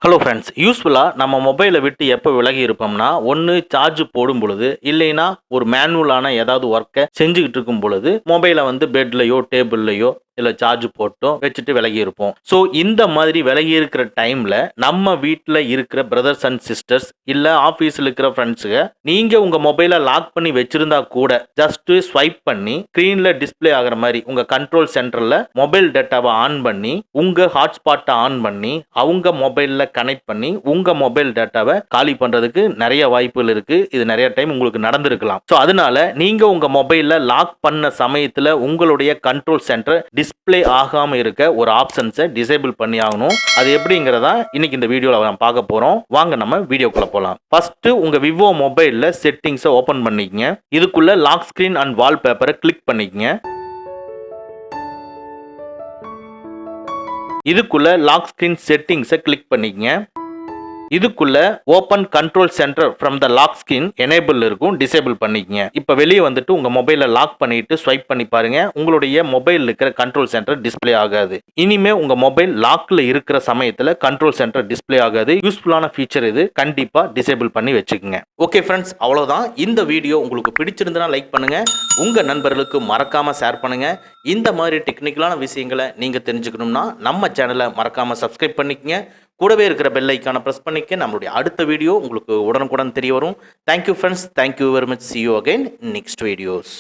Hello friends, யூஸ்ஃபுல்லாக நம்ம மொபைலை விட்டு எப்போ விலகி இருப்போம்னா, ஒன்று சார்ஜ் போடும் பொழுது, இல்லைன்னா ஒரு மேனுவலான ஏதாவது ஒர்க்கை செஞ்சுக்கிட்டு இருக்கும் பொழுது மொபைலை வந்து பெட்லையோ டேபிள்லையோ இல்லை சார்ஜ் போட்டோம் வச்சுட்டு விலகி இருப்போம். ஸோ இந்த மாதிரி விலகி இருக்கிற டைமில் நம்ம வீட்டில் இருக்கிற பிரதர்ஸ் அண்ட் சிஸ்டர்ஸ் இல்லை ஆஃபீஸில் இருக்கிற ஃப்ரெண்ட்ஸுங்க நீங்கள் உங்கள் மொபைலை லாக் பண்ணி வச்சுருந்தா கூட ஜஸ்ட்டு ஸ்வைப் பண்ணி ஸ்க்ரீனில் டிஸ்பிளே ஆகிற மாதிரி உங்கள் கண்ட்ரோல் சென்டரில் மொபைல் டேட்டாவை ஆன் பண்ணி உங்கள் ஹாட்ஸ்பாட்டை ஆன் பண்ணி அவங்க மொபைலில் கனெக்ட் பண்ணி உங்கள் மொபைல் டேட்டாவை காலி பண்ணுறதுக்கு நிறைய வாய்ப்புகள் இருக்குது. இது நிறைய டைம் உங்களுக்கு நடந்திருக்கலாம். ஸோ அதனால நீங்கள் உங்கள் மொபைலில் லாக் பண்ண சமயத்தில் உங்களுடைய கண்ட்ரோல் சென்டர் டிஸ்பிளே ஆகாம இருக்க ஒரு ஆப்ஷன்ஸை டிசேபிள் பண்ணி ஆகணும். அது எப்படிங்கிறதா இன்னைக்கு இந்த வீடியோவில் நம்ம பார்க்க போறோம். வாங்க நம்ம வீடியோக்குள்ள போகலாம். ஃபர்ஸ்ட் உங்க விவோ மொபைல்ல செட்டிங்ஸை ஓபன் பண்ணிக்கங்க. இதுக்குள்ள லாக் ஸ்கிரீன் அண்ட் வால்பேப்பரை கிளிக் பண்ணிக்கங்க. இதுக்குள்ள லாக் ஸ்கிரீன் செட்டிங்ஸை கிளிக் பண்ணிக்கங்க. இதுக்குள்ள open control centre from the lock screen enable இருக்கும், டிசேபிள் பண்ணிக்கங்க. இப்போ வெளியே வந்துட்டு உங்க மொபைலை லாக் பண்ணிட்டு ஸ்வைப் பண்ணி பாருங்க. உங்களுடைய மொபைல் இருக்கிற கண்ட்ரோல் சென்டர் டிஸ்பிளே ஆகாது. இனிமே உங்க மொபைல் லாக்ல இருக்கிற சமயத்தில் கண்ட்ரோல் சென்டர் டிஸ்பிளே ஆகாது. யூஸ்ஃபுல்லான ஃபீச்சர் இது, கண்டிப்பா டிசேபிள் பண்ணி வச்சுக்கோங்க. ஓகே ஃப்ரெண்ட்ஸ், அவ்வளவுதான். இந்த வீடியோ உங்களுக்கு பிடிச்சிருந்தா லைக் பண்ணுங்க, உங்க நண்பர்களுக்கு மறக்காம ஷேர் பண்ணுங்க. இந்த மாதிரி டெக்னிக்கலான விஷயங்களை நீங்க தெரிஞ்சுக்கணும்னா நம்ம சேனலை மறக்காம சப்ஸ்கிரைப் பண்ணிக்கங்க. கூடவே இருக்கிற பெல் ஐக்கானை ப்ரெஸ் பண்ணிக்க நம்மளுடைய அடுத்த வீடியோ உங்களுக்கு உடனுக்குடன் தெரிய வரும். Thank you friends, thank you very much. see you again in next videos.